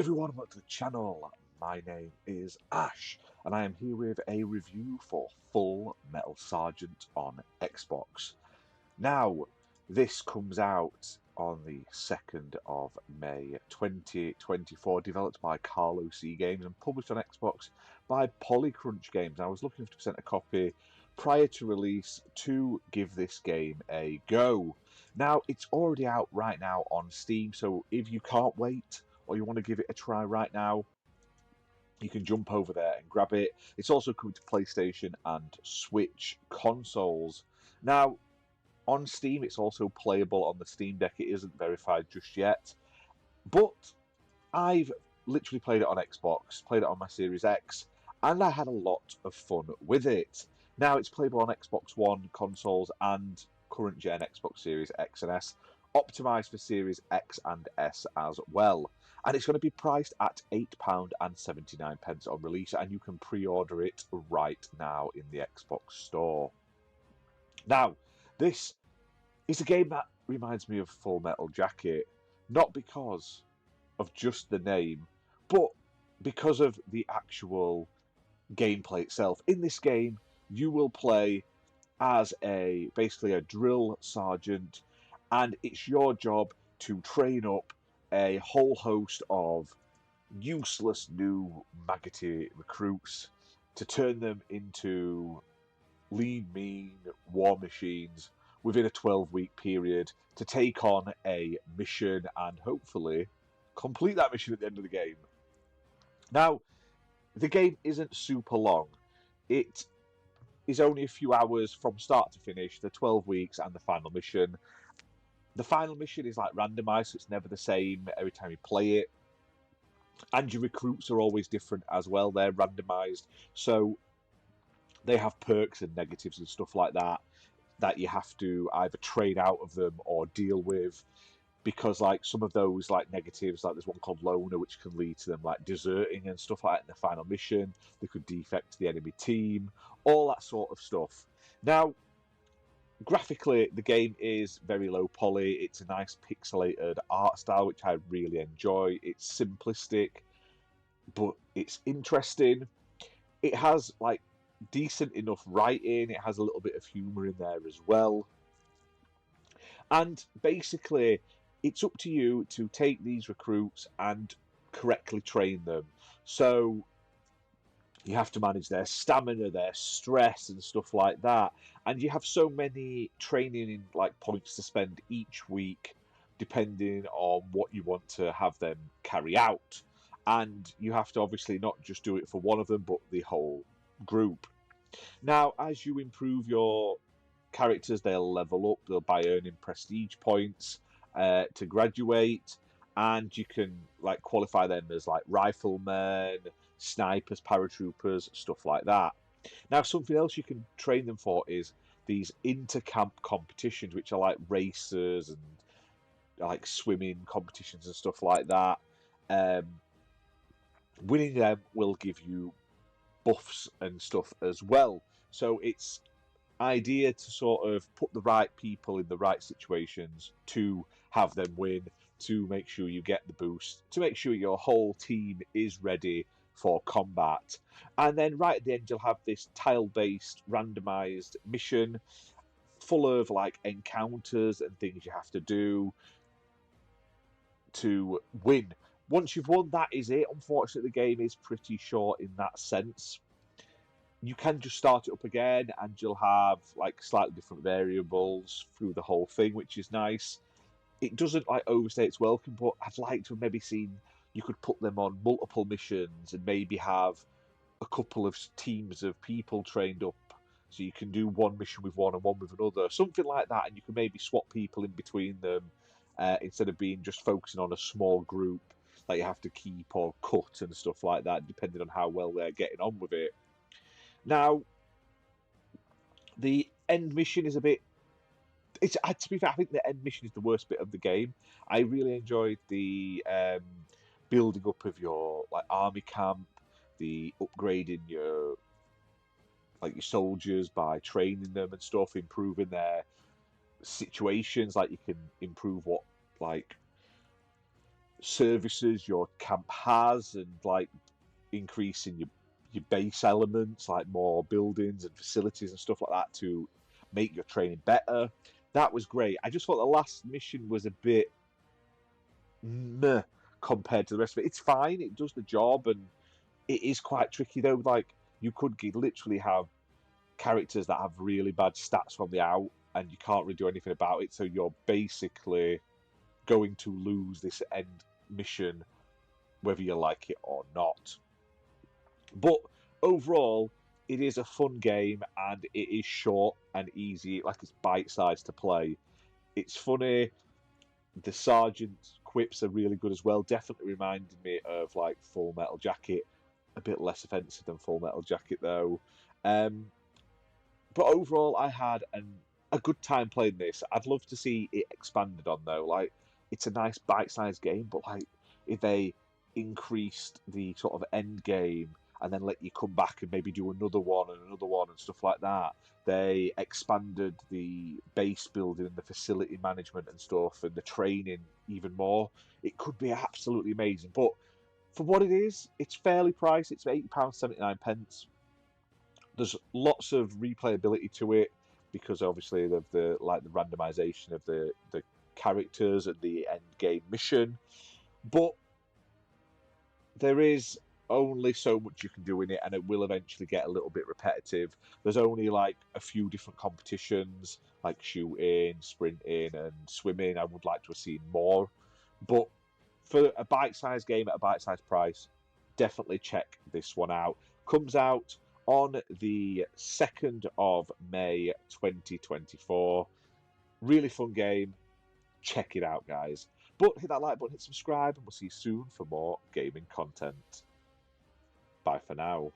everyone, welcome to the channel. My name is Ash, and I am here with a review for Full Metal Sergeant on Xbox. Now, this comes out on the 2nd of May 2024, developed by Carlo C Games and published on Xbox by Polycrunch Games. I was looking to present a copy prior to release to give this game a go. Now, it's already out right now on Steam, so if you can't wait or you want to give it a try right now, you can jump over there and grab it. It's also coming to PlayStation and Switch consoles. Now, on Steam, it's also playable on the Steam Deck. It isn't verified just yet, but I've literally played it on Xbox, played it on my Series X, and I had a lot of fun with it. Now, it's playable on Xbox One consoles and current gen Xbox Series X and S, optimized for Series X and S as well. And it's going to be priced at £8.79 on release, and you can pre-order it right now in the Xbox Store. Now, this is a game that reminds me of Full Metal Jacket, not because of just the name, but because of the actual gameplay itself. In this game, you will play as basically a drill sergeant, and it's your job to train up a whole host of useless new maggoty recruits to turn them into lean, mean war machines within a 12-week period to take on a mission and hopefully complete that mission at the end of the game. Now, the game isn't super long. It is only a few hours from start to finish, the 12 weeks and the final mission. The final mission is like randomized, so it's never the same every time you play it. And your recruits are always different as well. They're randomized, so they have perks and negatives and stuff like that you have to either trade out of them or deal with, because like some of those like negatives, like there's one called loner, which can lead to them like deserting and stuff like that in the final mission. They could defect the enemy team, all that sort of stuff. Now, graphically, the game is very low poly. It's a nice pixelated art style, which I really enjoy. It's simplistic, but it's interesting. It has like decent enough writing. It has a little bit of humor in there as well. And basically, it's up to you to take these recruits and correctly train them. So you have to manage their stamina, their stress, and stuff like that. And you have so many training like points to spend each week, depending on what you want to have them carry out. And you have to obviously not just do it for one of them, but the whole group. Now, as you improve your characters, they'll level up by earning prestige points to graduate, and you can like qualify them as like riflemen, snipers, paratroopers, stuff like that. Now, something else you can train them for is these inter-camp competitions, which are like races and like swimming competitions and stuff like that. Winning them will give you buffs and stuff as well. So it's idea to sort of put the right people in the right situations to have them win, to make sure you get the boost, to make sure your whole team is ready for combat. And then right at the end, you'll have this tile-based randomized mission full of like encounters and things you have to do to win. Once you've won, that is it. Unfortunately, the game is pretty short in that sense. You can just start it up again, and you'll have like slightly different variables through the whole thing, which is nice. It doesn't like overstay its welcome, but I'd like to have maybe seen you could put them on multiple missions and maybe have a couple of teams of people trained up, so you can do one mission with one and one with another, something like that, and you can maybe swap people in between them instead of being just focusing on a small group that you have to keep or cut and stuff like that, depending on how well they're getting on with it. Now, the end mission is a bit... to be fair, I think the end mission is the worst bit of the game. I really enjoyed the building up of your like army camp, the upgrading your soldiers by training them and stuff, improving their situations. Like you can improve what like services your camp has, and like increasing your base elements, like more buildings and facilities and stuff like that to make your training better. That was great. I just thought the last mission was a bit meh compared to the rest of it. It's fine, it does the job, and it is quite tricky though. Like you could literally have characters that have really bad stats from the out, and you can't really do anything about it. So you're basically going to lose this end mission, whether you like it or not. But overall, it is a fun game, and it is short and easy. Like it's bite-sized to play. It's funny. The sergeant quips are really good as well. Definitely reminded me of like Full Metal Jacket. A bit less offensive than Full Metal Jacket though. Um, but overall, I had a good time playing this. I'd love to see it expanded on though. Like it's a nice bite-sized game, but like if they increased the sort of end game and then let you come back and maybe do another one and stuff like that. They expanded the base building and the facility management and stuff and the training even more. It could be absolutely amazing. But for what it is, it's fairly priced. It's £8.79. There's lots of replayability to it because obviously of the like the randomization of the characters and the end game mission. But there is only so much you can do in it, and it will eventually get a little bit repetitive. There's only like a few different competitions, like shooting, sprinting, and swimming. I would like to have seen more, but for a bite-sized game at a bite-sized price, definitely check this one out. Comes out on the 2nd of May 2024. Really fun game. Check it out, guys. But hit that like button, hit subscribe, and we'll see you soon for more gaming content. Bye for now.